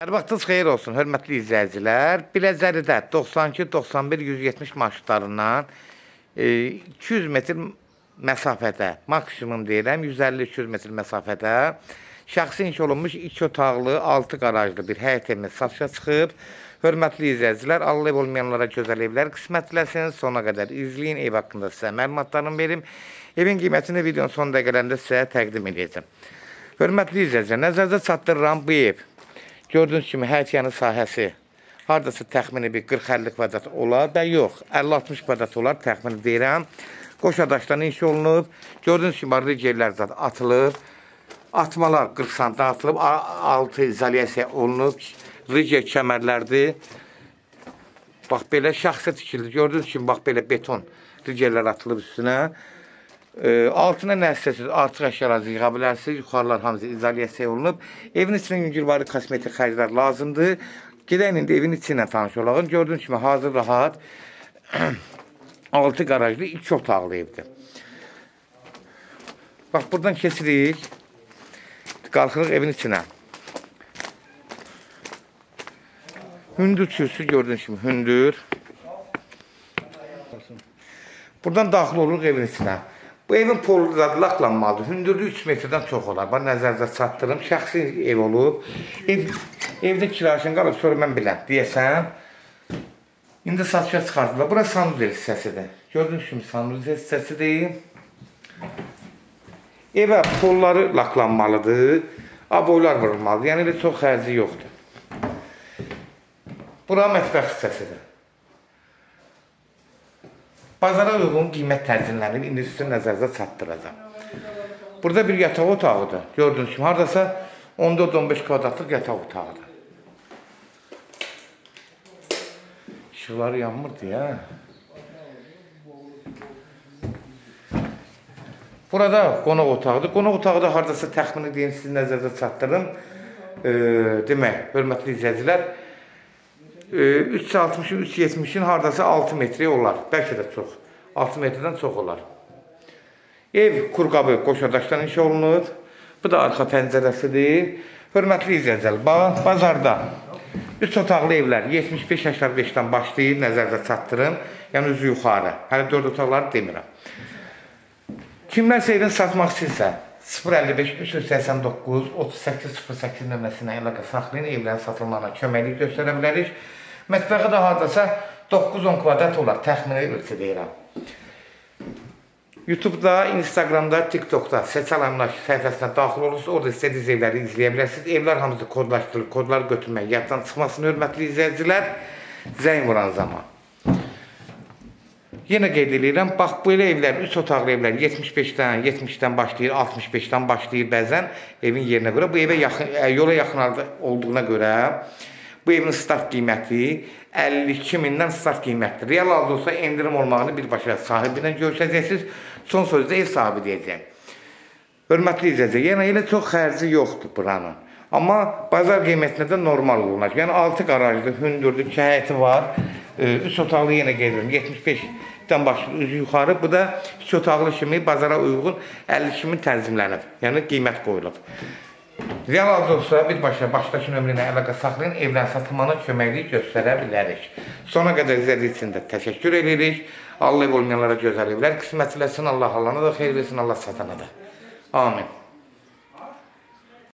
Hər vaxtınız xeyir olsun, hörmətli izləyicilər. Biləcəridə 92-91-170 marşrutlarından 200 metr məsafədə, maksimum deyirəm, 150-200 metr məsafədə şəxsi inşa olunmuş 2 otaqlı, 6 qarajlı bir həyət evimiz satışa çıxıb. Hörmətli izləyicilər, Allah ev olmayanlara gözəl evlər qismətləsin. Sona qədər izləyin, ev haqqında sizə məlumatlarını verim. Evin qiymətini videonun son dəqiqələrində sizə təqdim edəcəm. Hörmətli izləyicilər, nəzərdə çatdırıram bu ev. Gördüyünüz kimi həyətyanı sahəsi haradasa təxmini bir 40-50 kvadrat olar və yox, 50-60 kvadrat olar təxmini deyirəm. Qoşadaşdan inşa olunub. Gördüyünüz kimi ricerlər zat atılıb. Atmalar 40 sm atılıb, altı izolyasiya olunub. Ricer kəmərlərdir. Bax belə şəxsə tikildi. Gördüyünüz kimi bax belə beton ricerlər atılıb üstünə. Altına nə istəsiniz, artıq əşyalarınızı yığa bilərsiniz. Yuxarılar hamısı izolyasiya olunub. Evin içində yüngülvari kosmetik xərclər lazımdır. Gedək indi evin içi ilə tanış olaq. Gördüyünüz kimi hazır rahat 6 qarajlı 2 otaqlı evdir. Bax buradan keçirik. Qalxırıq evin içinə. Hündür kürsü gördüyünüz kimi hündür. Buradan daxil oluruq evin içinə. Bu evin polu da laqlanmalıdır. Hündürlüyü 3 metrdən çox olar. Bax, nəzərdə çatdırım. Şəxsi ev olub. Evdə kirayəşən qalıb, sonra mən biləm. Deyəsən, indi satışa çıxardılar. Bura sanduzel hissəsidir. Gördüyünüz kimi sanduzel hissəsidir. Evə polları laqlanmalıdır. Aboylar vurulmalıdır. Yəni, elə çox xərci yoxdur. Bura mətbəx hissəsidir. Bazara uyğun qiymət tərzinlərini indi sizin nəzərinizə çatdıracam. Burada bir yataq otağıdır. Gördüyünüz kimi, haradasa 14-15 kvadratlıq yataq otağıdır. İşıqları yanmırdı ya. Burada qonaq otağıdır. Qonaq otağı da haradasa təxmini deyim, sizin nəzərinizə çatdırım. Demək, hörmətli izləyicilər, 360-ın, 370-in haradasa 6 metrə olar. Bəlkə də çox. 6 metrdən çox olar. Ev qurqabı qoşadaşdan inşa olunur. Bu da arxa pəncərəsidir. Hörmətli izləyicilər, bazarda 3 otaqlı evlər 75-85-dən başlayır, nəzərdə çatdırım. Yəni üzü yuxarı. Hələ 4 otaqları demirəm. Kimlərsə evini satmaq istəyirsə 055-389-3808 nömrəsinə əlaqə saxlayın, evlərin satılmağına köməklik göstərə bilərik. Mətbəxi də haradasa 9-10 kvadrat olar, təxmini ölçü deyirəm. YouTube'da, Instagram'da, TikTok'da Seçal Əmlak səhifəsinə daxil olursa, orada istədiyiniz evləri izləyə bilərsiniz. Evlər hamısı kodlaşdırılır, kodlar götürmək, yaddan çıxmasını hörmətli izləyicilər, zəng vuran zaman. Yenə qeyd edirəm, bax, belə evlər, 3 otaqlı evlər 75-dən, 70-dən başlayır, 65-dən başlayır bəzən evin yerinə görə. Bu evə yola yaxın olduğuna görə bu evin start qiyməti 52 mindən start qiymətdir. Real halda olsa endirim olmağını birbaşa sahibi ilə görüşəcəksiniz. Son sözdə ev sahibi deyəcəm. Hörmətli izləyəcək, yəni elə çox xərci yoxdur buranın. Amma bazar qiymətinə də normal olunacaq. Yəni 6 qarajlı, hündürlü, həyəti var. 3 otaqlı yenə qeyd edirəm, 75-dən başlayır, üzü yuxarı. Bu da 2 otaqlı kimi bazara uyğun 52 min tənzimlənib. Yəni qiymət qoyulub. Real halda olsa birbaşa başdakı nömrə əlaqə saxlayın, evlərin satılmağına köməklik göstərə bilərik. Sona qədər izlədiyi üçün də təşəkkür edirik. Allah ev olmayanlara gözəl evlər qismətləsin, Allah alana da xeyir versin, Allah satana da. Amin.